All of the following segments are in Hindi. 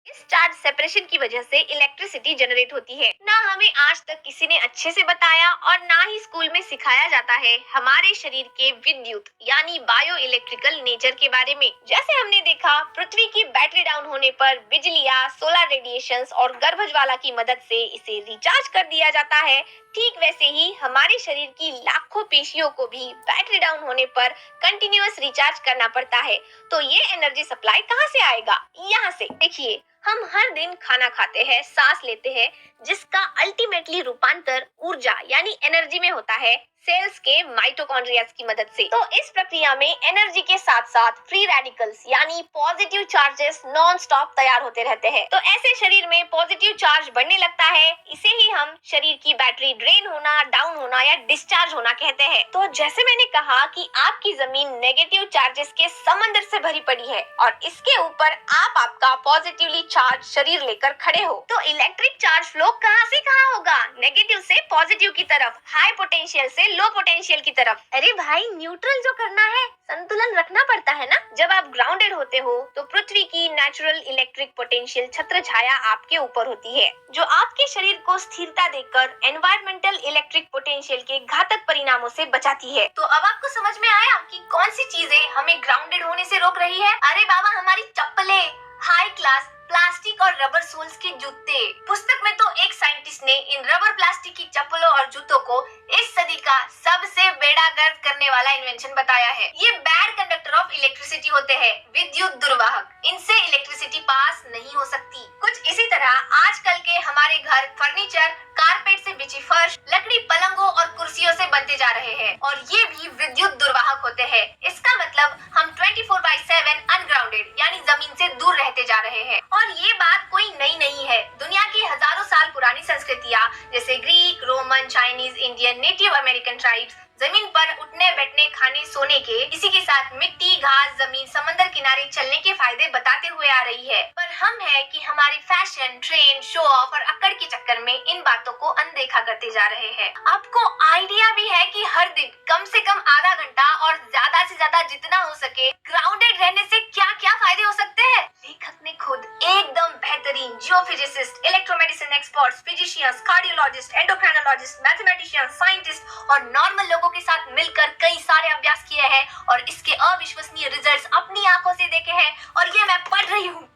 इस चार्ज सेपरेशन की वजह से इलेक्ट्रिसिटी जनरेट होती है। ना हमें आज तक किसी ने अच्छे से बताया और ना ही स्कूल में सिखाया जाता है हमारे शरीर के विद्युत यानी बायो इलेक्ट्रिकल नेचर के बारे में। जैसे हमने देखा, पृथ्वी की बैटरी डाउन होने पर बिजली या सोलर रेडिएशंस और गर्भज्वाला की मदद से इसे रिचार्ज कर दिया जाता है। ठीक वैसे ही हमारे शरीर की लाखों पेशियों को भी बैटरी डाउन होने पर कंटिन्यूअस रिचार्ज करना पड़ता है। तो ये एनर्जी सप्लाई कहाँ से आएगा? यहाँ से देखिए, हम हर दिन खाना खाते हैं, सांस लेते हैं, जिसका अल्टीमेटली रूपांतर ऊर्जा यानी एनर्जी में होता है सेल्स के माइटोकॉन्ड्रिया की मदद से। तो इस प्रक्रिया में एनर्जी के साथ साथ फ्री रेडिकल्स यानी पॉजिटिव चार्जेस नॉन स्टॉप तैयार होते रहते हैं। तो ऐसे शरीर में पॉजिटिव चार्ज बढ़ने लगता है। इसे ही हम शरीर की बैटरी ड्रेन होना, डाउन होना या डिस्चार्ज होना कहते हैं। तो जैसे मैंने कहा कि आपकी जमीन नेगेटिव चार्जेस के समंदर से भरी पड़ी है और इसके ऊपर आप आपका पॉजिटिवली चार्ज शरीर लेकर खड़े हो। तो इलेक्ट्रिक चार्ज फ्लो कहाँ से कहाँ होगा? नेगेटिव से पॉजिटिव की तरफ, हाई पोटेंशियल से लो पोटेंशियल की तरफ। अरे भाई, न्यूट्रल जो करना है, संतुलन रखना पड़ता है ना। जब आप ग्राउंडेड होते हो तो पृथ्वी की नेचुरल इलेक्ट्रिक पोटेंशियल छत्र छाया आपके ऊपर होती है, जो आपके शरीर को स्थिरता देकर एनवायरमेंटल इलेक्ट्रिक पोटेंशियल के घातक परिणामों से बचाती है। तो अब आपको समझ में आया कि कौन सी चीजें हमें ग्राउंडेड होने से रोक रही है? अरे बाबा, हमारी चप्पलें, हाई क्लास प्लास्टिक और रबर सोल्स के जूते। पुस्तक में तो एक साइंटिस्ट ने इन रबर प्लास्टिक की चप्पलों और जूतों को इस सदी का सबसे बेड़ागर्द करने वाला इन्वेंशन बताया है। ये बैड कंडक्टर ऑफ इलेक्ट्रिसिटी होते हैं, विद्युत दुर्वाहक। इनसे इलेक्ट्रिसिटी पास नहीं हो सकती। कुछ इसी तरह आजकल के हमारे घर फर्नीचर कारपेट से बिछी फर्श, लकड़ी पलंगों और कुर्सियों से बनते जा रहे हैं और ये भी विद्युत दुर्वाहक होते हैं। इसका मतलब हम 24/7 अनग्राउंडेड यानी जमीन से दूर रहते जा रहे हैं। और ये बात कोई नई नहीं है। दुनिया की हजारों साल पुरानी संस्कृतियाँ जैसे Greek, Roman, Chinese, Indian, native American tribes जमीन पर उठने बैठने, खाने, सोने के, इसी के साथ मिट्टी, घास, जमीन, समंदर किनारे चलने के फायदे बताते हुए आ रही है। पर हम है कि हमारी फैशन, ट्रेंड, शो ऑफ और अकड़ के चक्कर में इन बातों को अनदेखा करते जा रहे हैं। आपको आइडिया भी है कि हर दिन कम से कम आधा घंटा और ज्यादा से ज्यादा जितना हो सके ग्राउंडेड रहने से क्या क्या फायदे हो सकते हैं? लेखक ने खुद एकदम बेहतरीन geophysicist, electromedicine experts, physicians, cardiologist, endocrinologist, mathematicians, scientist और नॉर्मल लोगों के साथ मिलकर कई सारे अभ्यास किए हैं और इसके अविश्वसनीय रिजल्ट्स अपनी आंखों से देखे हैं और ये मैं पढ़ रही हूँ।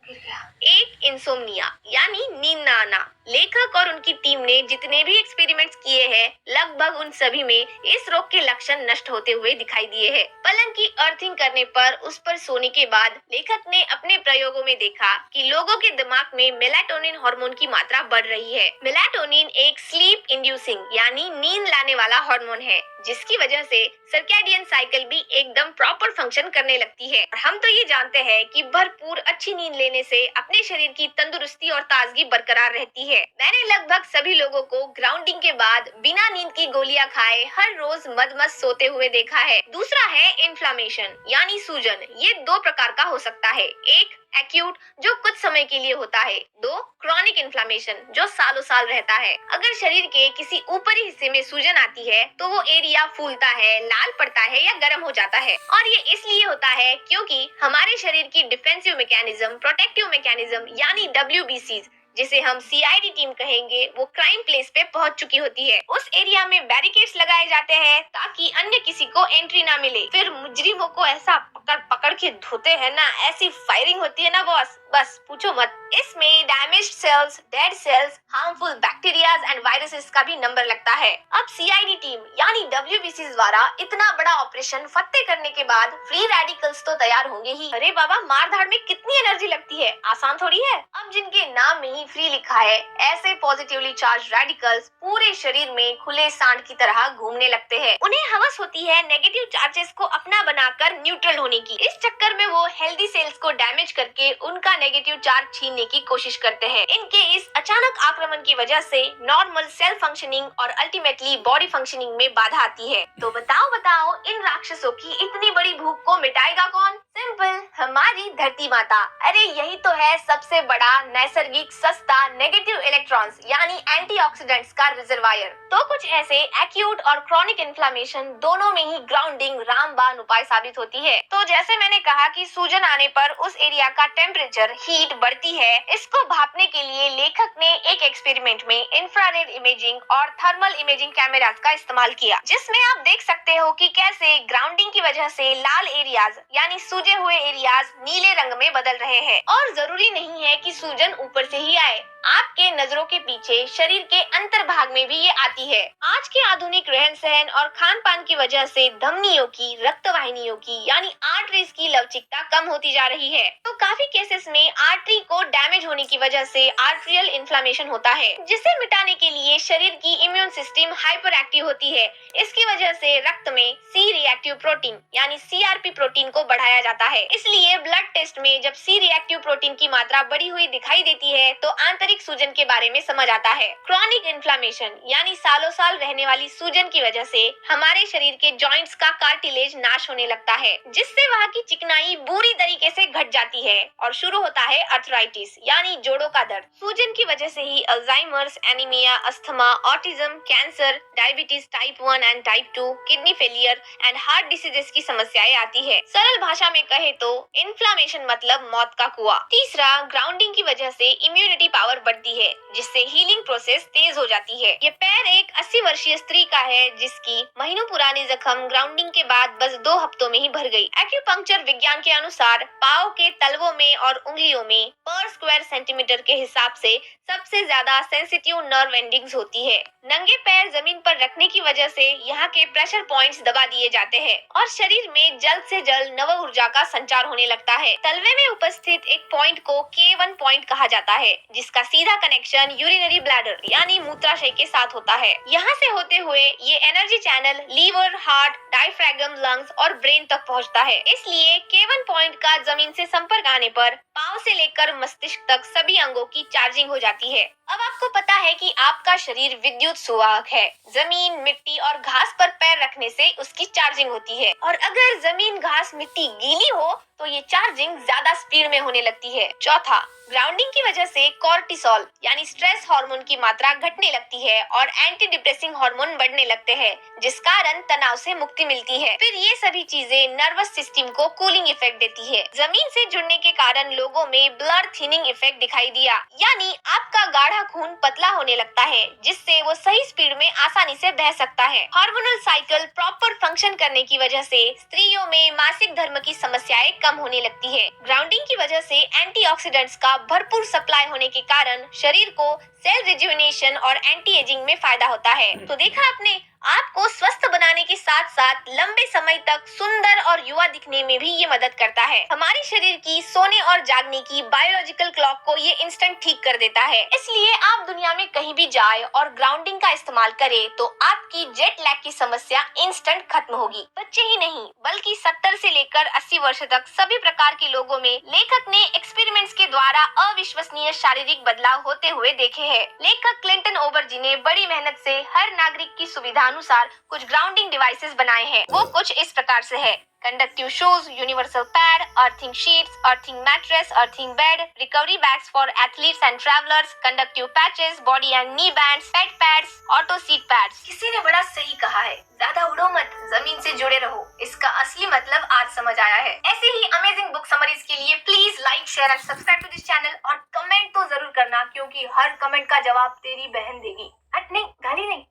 गिर गया। एक इंसोम्निया यानी नींद न आना। लेखक और उनकी टीम ने जितने भी एक्सपेरिमेंट्स किए हैं, लगभग उन सभी में इस रोग के लक्षण नष्ट होते हुए दिखाई दिए हैं। पलंग की अर्थिंग करने पर उस पर सोने के बाद लेखक ने अपने प्रयोगों में देखा कि लोगों के दिमाग में मेलाटोनिन हार्मोन की मात्रा बढ़ रही है। मेलाटोनिन एक स्लीप इंड्यूसिंग यानी नींद लाने वाला हार्मोन है, जिसकी वजह से सर्कैडियन साइकिल भी एकदम प्रॉपर फंक्शन करने लगती है। और हम तो ये जानते हैं कि भरपूर अच्छी नींद लेने से अपने शरीर की तंदुरुस्ती और ताजगी बरकरार रहती है। मैंने लगभग सभी लोगों को ग्राउंडिंग के बाद बिना नींद की गोलियां खाए हर रोज मदमस्त सोते हुए देखा है। दूसरा है इन्फ्लामेशन यानी सूजन। ये दो प्रकार का हो सकता है। एक एक्यूट, जो कुछ समय के लिए होता है। दो क्रॉनिक इन्फ्लामेशन, जो सालों साल रहता है। अगर शरीर के किसी ऊपरी हिस्से में सूजन आती है तो वो एरिया फूलता है, लाल पड़ता है या गर्म हो जाता है। और ये इसलिए होता है क्योंकि हमारे शरीर की डिफेंसिव मैकेनिज्म, प्रोटेक्टिव मैकेनिज्म यानी WBCs, जिसे हम CID टीम कहेंगे, वो क्राइम प्लेस पे पहुंच चुकी होती है। उस एरिया में बैरिकेड्स लगाए जाते हैं ताकि अन्य किसी को एंट्री ना मिले। फिर मुजरिमों को ऐसा पकड़ पकड़ के धोते हैं ना, ऐसी फायरिंग होती है ना बॉस, बस पूछो मत। इसमें damaged cells, dead cells, harmful bacterias and viruses का भी नंबर लगता है। अब CID टीम यानी WBC द्वारा इतना बड़ा ऑपरेशन फत्ते करने के बाद फ्री रेडिकल्स तो तैयार होंगे ही। अरे बाबा, मार धाड़ में कितनी एनर्जी लगती है, आसान थोड़ी है। अब जिनके नाम में ही फ्री लिखा है, ऐसे पॉजिटिवली चार्ज रेडिकल्स पूरे शरीर में खुले सांड की तरह घूमने लगते हैं। उन्हें हवस होती है नेगेटिव चार्जेस को अपना बनाकर न्यूट्रल होने की। इस चक्कर में वो हेल्दी सेल्स को डैमेज करके उनका नेगेटिव चार्ज छीनने की कोशिश करते हैं। इनके इस अचानक आक्रमण की वजह से नॉर्मल सेल फंक्शनिंग और अल्टीमेटली बॉडी फंक्शनिंग में बाधा आती है। तो बताओ इन राक्षसों की इतनी बड़ी भूख को मिटाएगा कौन? सिंपल, हमारी धरती माता। अरे यही तो है सबसे बड़ा नैसर्गिक सस्ता नेगेटिव इलेक्ट्रॉन्स यानी एंटीऑक्सीडेंट्स का रिजर्वायर। तो कुछ ऐसे एक्यूट और क्रॉनिक इन्फ्लामेशन दोनों में ही ग्राउंडिंग रामबाण उपाय साबित होती है। तो जैसे मैंने कहा कि सूजन आने पर उस एरिया का टेम्परेचर हीट बढ़ती है, इसको भापने के लिए लेखक ने एक एक्सपेरिमेंट में इंफ्रारेड इमेजिंग और थर्मल इमेजिंग कैमरास का इस्तेमाल किया, जिसमें आप देख सकते हो कि कैसे ग्राउंडिंग की वजह से लाल एरियाज यानी सूजे हुए एरियाज नीले रंग में बदल रहे हैं। और जरूरी नहीं है कि सूजन ऊपर से ही आए, आपके नजरों के पीछे शरीर के अंतर्भाग में भी ये आती है। आज के आधुनिक रहन सहन और खान पान की वजह से धमनियों की, रक्त वाहिनियों की यानी आर्टरीज की लवचिकता कम होती जा रही है। तो काफी केसेस में आर्टरी को डैमेज होने की वजह से आर्टरियल इन्फ्लामेशन होता है, जिसे मिटाने के लिए शरीर की इम्यून सिस्टम हाइपर एक्टिव होती है। इसकी वजह से रक्त में सी रिएक्टिव प्रोटीन यानी सीआरपी प्रोटीन को बढ़ाया जाता है। इसलिए ब्लड टेस्ट में जब सी रिएक्टिव प्रोटीन की मात्रा बढ़ी हुई दिखाई देती है तो आंतरिक सूजन के बारे में समझ आता है। क्रॉनिक इन्फ्लामेशन यानी सालों साल रहने वाली सूजन की वजह से हमारे शरीर के जॉइंट्स का कार्टिलेज नाश होने लगता है, जिससे वहाँ की चिकनाई बुरी तरीके से घट जाती है और शुरू होता है अर्थराइटिस यानी जोड़ों का दर्द। सूजन की वजह से ही Alzheimer's, anaemia, asthma, autism, cancer, diabetes type 1 and type 2, kidney failure and heart diseases की समस्याएं आती है। सरल भाषा में कहे तो इन्फ्लामेशन मतलब मौत का कुआं। तीसरा, ग्राउंडिंग की वजह से इम्यूनिटी पावर बढ़ती है, जिससे हीलिंग प्रोसेस तेज हो जाती है। ये पैर एक 80 वर्षीय स्त्री का है जिसकी महीनों पुरानी जख्म ग्राउंडिंग के बाद बस 2 हफ्तों में ही भर गई। एक्यूपंक्चर विज्ञान के अनुसार पाँव के तलवों में और उंगलियों में पर स्क्वायर सेंटीमीटर के हिसाब से सबसे ज्यादा सेंसिटिव नर्व एंडिंग्स होती है। नंगे पैर जमीन पर रखने की वजह से यहाँ के प्रेशर पॉइंट्स दबा दिए जाते हैं और शरीर में जल्द से जल्द नव ऊर्जा का संचार होने लगता है। तलवे में उपस्थित एक पॉइंट को K1 पॉइंट कहा जाता है, जिसका सीधा कनेक्शन यूरिनरी ब्लैडर यानी मूत्राशय के साथ होता है। यहाँ से होते हुए ये energy channel liver, heart, diaphragm, lungs और ब्रेन तक पहुँचता है। इसलिए K1 पॉइंट का जमीन से संपर्क आने पर पाँव से लेकर मस्तिष्क तक सभी अंगों की चार्जिंग हो जाती है। अब आपको पता है कि आपका शरीर विद्युत सुवाहक है। जमीन, मिट्टी और घास पर पैर रखने से उसकी चार्जिंग होती है और अगर जमीन, घास, मिट्टी गीली हो तो ये चार्जिंग ज्यादा स्पीड में होने लगती है। चौथा, ग्राउंडिंग की वजह से कॉर्टिसोल यानी स्ट्रेस हार्मोन की मात्रा घटने लगती है और एंटी डिप्रेसिंग हार्मोन बढ़ने लगते हैं, जिस कारण तनाव से मुक्ति मिलती है। फिर ये सभी चीजें नर्वस सिस्टम को कूलिंग इफेक्ट देती है। जमीन से जुड़ने के कारण लोगों में ब्लड थिनिंग इफेक्ट दिखाई दिया, यानी आपका गाढ़ा खून पतला होने लगता है, जिससे वो सही स्पीड में आसानी से बह सकता है। हार्मोनल साइकिल प्रॉपर फंक्शन करने की वजह से स्त्रियों में मासिक धर्म की समस्याएं कम होने लगती है। ग्राउंडिंग की वजह से एंटीऑक्सीडेंट्स का भरपूर सप्लाई होने के कारण शरीर को सेल रिजुविनेशन और एंटी एजिंग में फायदा होता है। तो देखा आपने, आपको स्वस्थ बनाने के साथ साथ लंबे समय तक सुंदर और युवा दिखने में भी ये मदद करता है। हमारे शरीर की सोने और जागने की बायोलॉजिकल क्लॉक को ये इंस्टेंट ठीक कर देता है। इसलिए आप दुनिया में कहीं भी जाए और ग्राउंडिंग का इस्तेमाल करें तो आपकी जेट लैग की समस्या इंस्टेंट खत्म होगी। बच्चे ही नहीं बल्कि 70 से लेकर 80 वर्ष तक सभी प्रकार के लोगों में लेखक ने एक्सपेरिमेंट्स के द्वारा अविश्वसनीय शारीरिक बदलाव होते हुए देखे हैं। लेखक क्लिंटन ओबरजी ने बड़ी मेहनत से हर नागरिक की सुविधा अनुसार कुछ ग्राउंडिंग डिवाइसेस बनाए हैं। वो कुछ इस प्रकार से है: conductive shoes, universal pad, earthing sheets, earthing mattress, earthing bed, recovery bags for athletes and travellers, conductive patches, body and knee bands, pet pads, auto seat pads. किसी ने बड़ा सही कहा है, ज्यादा उड़ो मत, जमीन से जुड़े रहो। इसका असली मतलब आज समझ आया है। ऐसे ही अमेजिंग बुक समरीज के लिए please like, share and subscribe to this channel और कमेंट तो जरूर करना, क्योंकि हर कमेंट का जवाब तेरी बहन देगी। नहीं, गाली नहीं।